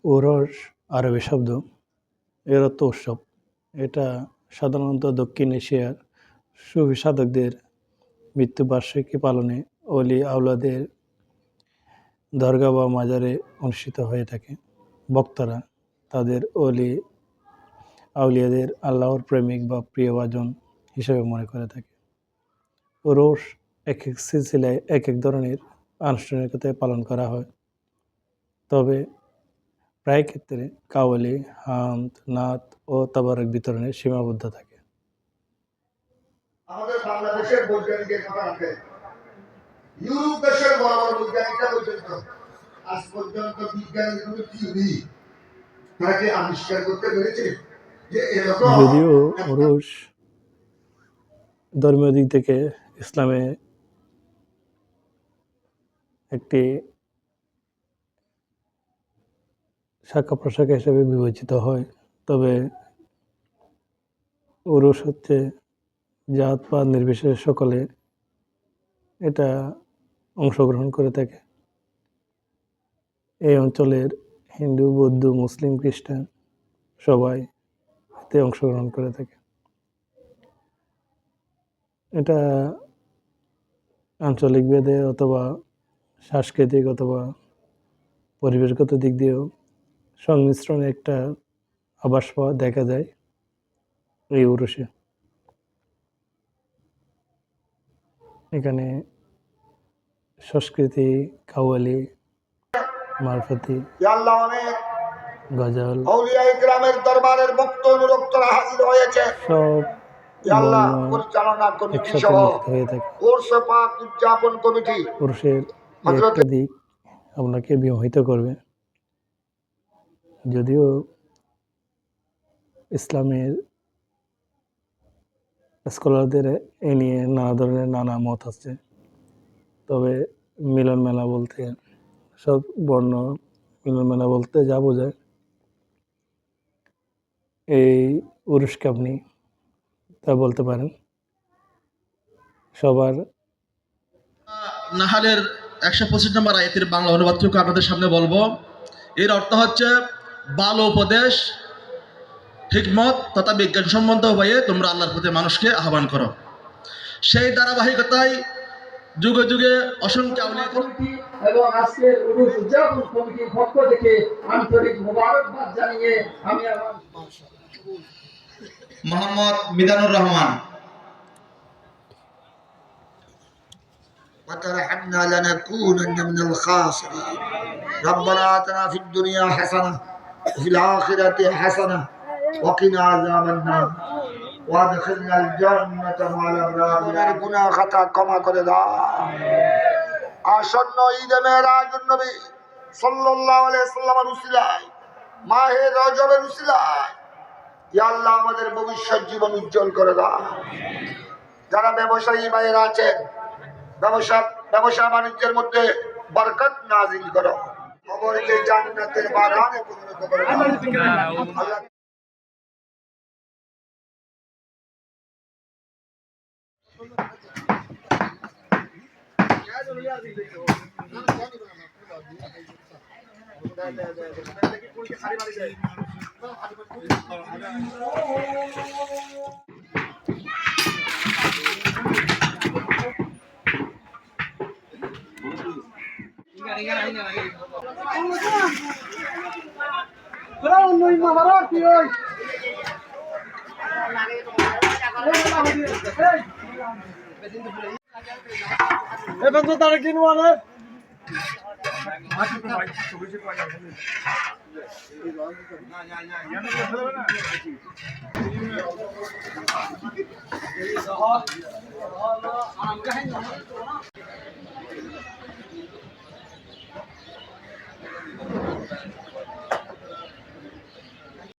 উরস আরবি শব্দ, এর অর্থ উৎসব। এটা সাধারণত দক্ষিণ এশিয়ার সুফি সাধকদের মৃত্যুবার্ষিকী পালনে অলি আউলাদের দরগা বা মাজারে অনুষ্ঠিত হয়ে থাকে। বক্তারা তাদের অলি আউলিয়াদের আল্লাহর প্রেমিক বা প্রিয়ভাজন হিসেবে মনে করে থাকে। উরস এক এক সিলসিলায় এক এক ধরনের আনুষ্ঠানিকতায় পালন করা হয়, তবে প্রায় ক্ষেত্রে কাওয়ালি, হামদ, নাত ও তাবারক বিতরণে সীমাবদ্ধ থাকে। আমাদের বাংলাদেশের বৈজ্ঞানিকের কথা রাখেন, ইউরোপ দেশের বড় বড় বৈজ্ঞানিকরা পর্যন্ত আজ পর্যন্ত বিজ্ঞানের কোনো থিওরি তাকে আবিষ্কার করতে পেরেছে যে এরকম। যদিও উরস ধর্মীয় দিক থেকে ইসলামে একটি শাখা প্রশাখা হিসেবে বিবেচিত হয়, তবে উরস হচ্ছে জাত পাত নির্বিশেষে সকলে এটা অংশগ্রহণ করে থাকে। এই অঞ্চলের হিন্দু, বৌদ্ধ, মুসলিম, খ্রিস্টান সবাই এতে অংশগ্রহণ করে থাকে। এটা আঞ্চলিক ভেদে অথবা সাংস্কৃতিক অথবা পরিবেশগত দিক দিয়েও সংমিশ্রণে একটা আভাস পাওয়া দেখা যায় এই উরসে। এখানে সংস্কৃতি, কাওয়ালি, মারফতি, গজল, দরবারের ভক্ত অনুরক্তরা হাজির হয়েছে। সব পরিচালনা কমিটি একসাথে সহ মিলিত হয়ে থাকে। উদযাপন কমিটি উরসের একটা দিক আপনাকে বিমোহিত করবে, যদিও ইসলামের স্কলারদের এ নিয়ে নানা ধরনের নানা মত আছে, তবে মিলন মেলা বলতে সব বর্ণ মিলন মেলা বলতে যা বোঝায় এই উরসকে আপনি তা বলতে পারেন। সবার নাহালের 125 নম্বর আয়াতের বাংলা অনুবাদটুকু আপনাদের সামনে বলবো। এর অর্থ হচ্ছে, ভালো উপদেশ, হিকমত তথা বিজ্ঞানসম্মত উপায়ে তোমরা আল্লাহর প্রতি মানুষকে আহ্বান করো। সেই ধারাবাহিকতায় যুগে যুগে অসংখ্য আউলিয়া কমিটি এবং আজকের উরুস উদযাপন কমিটির পক্ষ থেকে আন্তরিক মোবারকবাদ জানিয়ে আমি আমার মোহাম্মদ মিজানুর রহমান। وترحمنا لنكونن من الخاسرين ربنا آتنا في الدنيا حسنة وفي الآخرة حسنة وقنا عذاب النار وادخلنا الجنة مع الأبرار গুনাহ খাতা ক্ষমা করে দাও। আসন্ন ঈদে মেরাজুন নবী সাল্লাল্লাহু আলাইহি ওয়াসাল্লামের উসিলায়, মাহে রজবের উসিলায় ইয়া আল্লাহ আমাদের ভবিষ্যৎ জীবন উজ্জ্বল করে দাও। যারা ব্যবসায়ী ভাইয়েরা আছেন, ব্যবসা বাণিজ্যের মধ্যে বরকত নাজিল করো, কবরকে জান্নাতের বাগানে পরিণত করো। আল্লাহ তারা কিনবো না।